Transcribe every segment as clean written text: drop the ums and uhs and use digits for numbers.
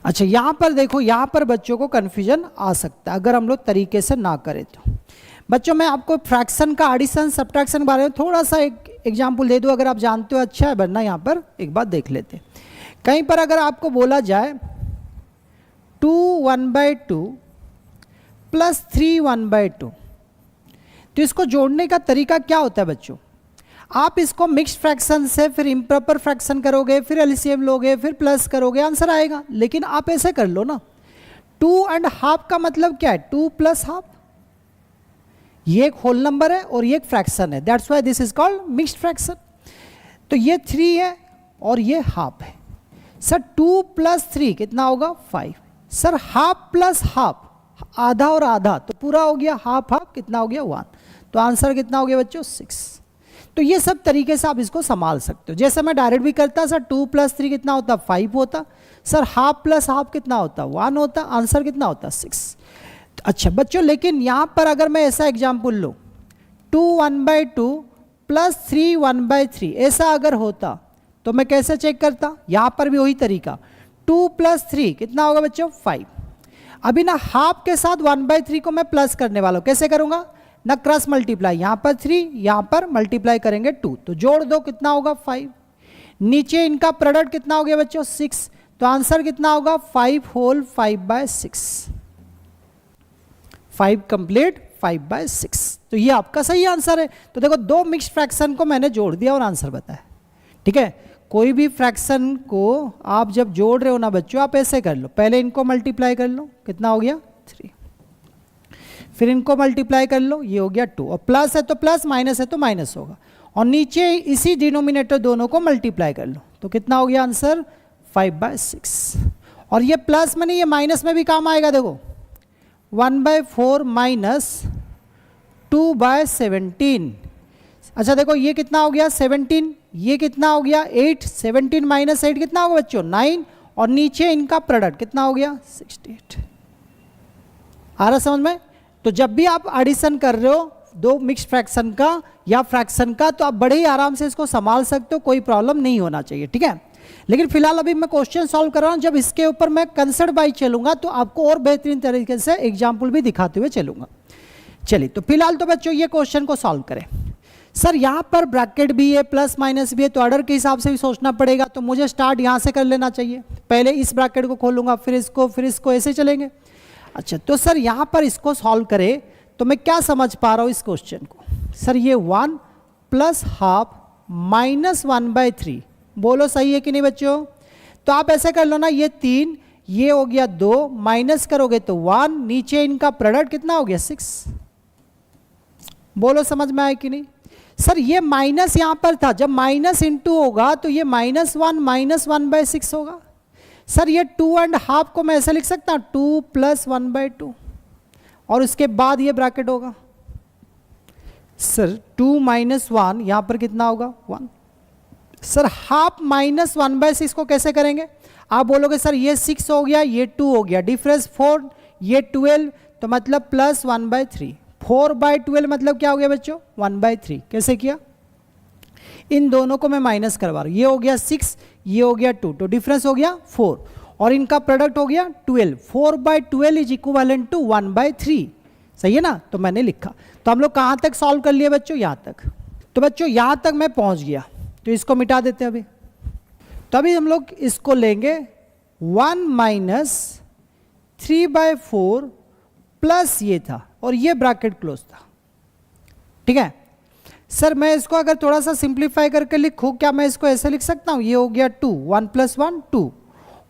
अच्छा यहाँ पर देखो, यहाँ पर बच्चों को कन्फ्यूजन आ सकता है अगर हम लोग तरीके से ना करें तो। बच्चों मैं आपको फ्रैक्शन का एडिशन सब्ट्रैक्शन के बारे में थोड़ा सा एक एग्जाम्पल दे दूँ, अगर आप जानते हो अच्छा है, वरना यहाँ पर एक बात देख लेते हैं। कहीं पर अगर आपको बोला जाए 2 1/2 प्लस 3 1/2, तो इसको जोड़ने का तरीका क्या होता है बच्चों? आप इसको मिक्स्ड फ्रैक्शन से फिर इम्प्रॉपर फ्रैक्शन करोगे, फिर एलसीएम लोगे, फिर प्लस करोगे, आंसर आएगा। लेकिन आप ऐसे कर लो ना, 2.5 का मतलब क्या है? 2 + ½ ये एक होल नंबर है और ये एक फ्रैक्शन है, that's why this is called mixed fraction. तो ये 3 है और ये ½ है। सर 2 + 3 कितना होगा? 5। सर ½ + ½ आधा और आधा, तो पूरा हो गया ½ कितना हो गया? 1। तो आंसर कितना हो गया बच्चों? 6। तो ये सब तरीके से आप इसको संभाल सकते हो। जैसे मैं डायरेक्ट भी करता, सर 2 + 3 कितना होता? 5 होता। सर ½ + ½ कितना होता? 1 होता। आंसर कितना होता? 6। अच्छा बच्चों, लेकिन यहाँ पर अगर मैं ऐसा एग्जाम्पल लूँ 2 1/2 प्लस 3 1/3, ऐसा अगर होता तो मैं कैसे चेक करता? यहाँ पर भी वही तरीका, 2 + 3 कितना होगा बच्चों? 5। अभी ना ½ के साथ 1/3 को मैं प्लस करने वाला हूँ, कैसे करूँगा? ना क्रॉस मल्टीप्लाई, यहाँ पर 3, यहाँ पर मल्टीप्लाई करेंगे 2, तो जोड़ दो कितना होगा? 5। नीचे इनका प्रोडक्ट कितना हो गया बच्चों? 6। तो आंसर कितना होगा? 5 होल 5/6, 5 कंप्लीट 5/6। तो ये आपका सही आंसर है। तो देखो, दो मिक्स्ड फ्रैक्शन को मैंने जोड़ दिया और आंसर बताया। ठीक है, कोई भी फ्रैक्शन को आप जब जोड़ रहे हो ना बच्चों, आप ऐसे कर लो, पहले इनको मल्टीप्लाई कर लो, कितना हो गया? 3, फिर इनको मल्टीप्लाई कर लो, ये हो गया 2, और प्लस है तो प्लस, माइनस है तो माइनस होगा, और नीचे इसी डिनोमिनेटर दोनों को मल्टीप्लाई कर लो, तो कितना हो गया आंसर? 5/6। और ये प्लस में नहीं, ये माइनस में भी काम आएगा। देखो 1/4 माइनस 2/17। अच्छा देखो, ये कितना हो गया? 17। ये कितना हो गया? 8। 17 - 8 कितना होगा बच्चों? 9। और नीचे इनका प्रोडक्ट कितना हो गया? 68। आ रहा समझ में? तो जब भी आप एडिशन कर रहे हो दो मिक्स्ड फ्रैक्शन का या फ्रैक्शन का, तो आप बड़े ही आराम से इसको संभाल सकते हो, कोई प्रॉब्लम नहीं होना चाहिए। ठीक है, लेकिन फिलहाल अभी मैं क्वेश्चन सॉल्व कर रहा हूँ, जब इसके ऊपर मैं कंसर्ट बाई चलूंगा तो आपको और बेहतरीन तरीके से एग्जाम्पल भी दिखाते हुए चलूंगा। चलिए, तो फिलहाल तो बच्चों ये क्वेश्चन को सॉल्व करें। सर यहाँ पर ब्रैकेट भी है, प्लस माइनस भी है, तो ऑर्डर के हिसाब से भी सोचना पड़ेगा, तो मुझे स्टार्ट यहाँ से कर लेना चाहिए। पहले इस ब्रैकेट को खोलूंगा, फिर इसको, ऐसे चलेंगे। अच्छा, तो सर यहाँ पर इसको सॉल्व करें तो मैं क्या समझ पा रहा हूँ इस क्वेश्चन को? सर ये 1 + ½ माइनस 1/3, बोलो सही है कि नहीं बच्चों? तो आप ऐसे कर लो ना, ये 3, ये हो गया 2, माइनस करोगे तो 1, नीचे इनका प्रोडक्ट कितना हो गया? 6। बोलो समझ में आया कि नहीं? सर ये माइनस यहाँ पर था, जब माइनस इंटू होगा तो ये -1 - 1/6 होगा। सर ये 2.5 को मैं ऐसे लिख सकता हूँ, 2 + 1/2, और उसके बाद ये ब्रैकेट होगा। सर 2 - 1 यहाँ पर कितना होगा? 1। सर ½ - 1/6 को कैसे करेंगे? आप बोलोगे सर ये 6 हो गया, ये 2 हो गया, डिफरेंस 4, ये 12, तो मतलब +1/3। 4/12 मतलब क्या हो गया बच्चों? 1/3। कैसे किया? इन दोनों को मैं माइनस करवा रहा हूँ, ये हो गया 6, ये हो गया 2, तो डिफरेंस हो गया 4, और इनका प्रोडक्ट हो गया 12। 4/12 इज इक्विवेलेंट टू 1/3। सही है ना? तो मैंने लिखा। तो हम लोग कहाँ तक सॉल्व कर लिए बच्चों? यहाँ तक। तो बच्चों यहाँ तक मैं पहुँच गया, तो इसको मिटा देते हैं अभी। तो अभी हम लोग इसको लेंगे 1 - 3/4 प्लस ये था, और ये ब्रैकेट क्लोज था। ठीक है सर, मैं इसको अगर थोड़ा सा सिंप्लीफाई करके लिखूं, क्या मैं इसको ऐसे लिख सकता हूँ? ये हो गया 2, 1 + 1 2,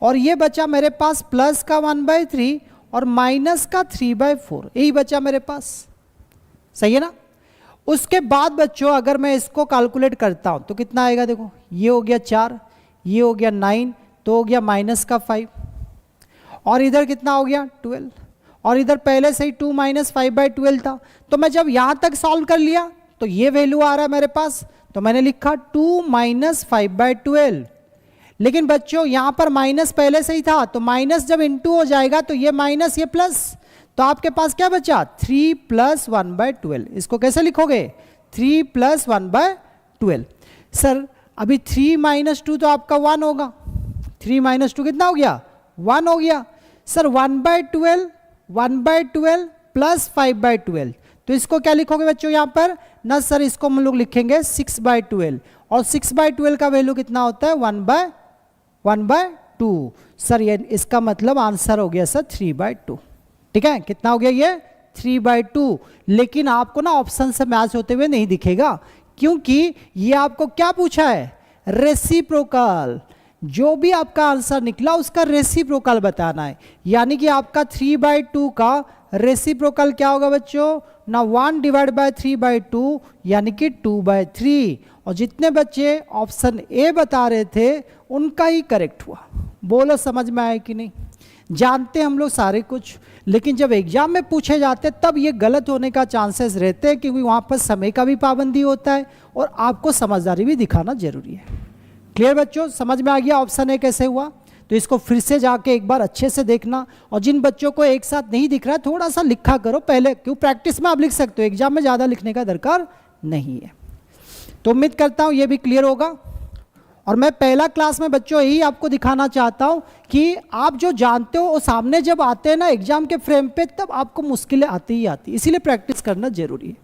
और ये बचा मेरे पास प्लस का 1/3 और माइनस का 3/4, यही बचा मेरे पास। सही है ना? उसके बाद बच्चों अगर मैं इसको कैलकुलेट करता हूं तो कितना आएगा? देखो ये हो गया 4, ये हो गया 9, तो हो गया -5, और इधर कितना हो गया? 12, और इधर पहले से ही 2 - 5/12 था। तो मैं जब यहाँ तक सॉल्व कर लिया तो ये वैल्यू आ रहा है मेरे पास, तो मैंने लिखा 2 - 5/12। लेकिन बच्चों यहाँ पर माइनस पहले से ही था, तो माइनस जब इंटू हो जाएगा तो ये माइनस, ये प्लस, तो आपके पास क्या बचा? 3 + 1/12। इसको कैसे लिखोगे? 3 + 1/12। सर अभी 3 - 2 तो आपका 1 होगा, 3 - 2 कितना हो गया? 1 हो गया। सर 1/12 प्लस 5/12, तो इसको क्या लिखोगे बच्चों यहाँ पर ना सर, इसको हम लोग लिखेंगे 6/12, और 6/12 का वैल्यू कितना होता है 1/2। सर ये इसका मतलब आंसर हो गया सर 3/2। ठीक है, कितना हो गया ये 3/2। लेकिन आपको ना ऑप्शन से मैच होते हुए नहीं दिखेगा, क्योंकि ये आपको क्या पूछा है, रेसिप्रोकल। जो भी आपका आंसर निकला उसका रेसिप्रोकल बताना है, यानी कि आपका 3/2 का रेसिप्रोकल क्या होगा बच्चों ना 1/3/2 यानी कि 2/3। और जितने बच्चे ऑप्शन ए बता रहे थे उनका ही करेक्ट हुआ। बोलो समझ में आया कि नहीं। जानते हम लोग सारे कुछ, लेकिन जब एग्जाम में पूछे जाते तब ये गलत होने का चांसेस रहते हैं, क्योंकि वहाँ पर समय का भी पाबंदी होता है और आपको समझदारी भी दिखाना जरूरी है। क्लियर बच्चों, समझ में आ गया ऑप्शन ए कैसे हुआ। तो इसको फिर से जाके एक बार अच्छे से देखना, और जिन बच्चों को एक साथ नहीं दिख रहा है थोड़ा सा लिखा करो पहले, क्यों प्रैक्टिस में आप लिख सकते हो, एग्जाम में ज़्यादा लिखने का दरकार नहीं है। तो उम्मीद करता हूँ ये भी क्लियर होगा। और मैं पहला क्लास में बच्चों यही आपको दिखाना चाहता हूँ कि आप जो जानते हो वो सामने जब आते हैं ना एग्जाम के फ्रेम पे, तब आपको मुश्किलें आती ही आती, इसीलिए प्रैक्टिस करना जरूरी है।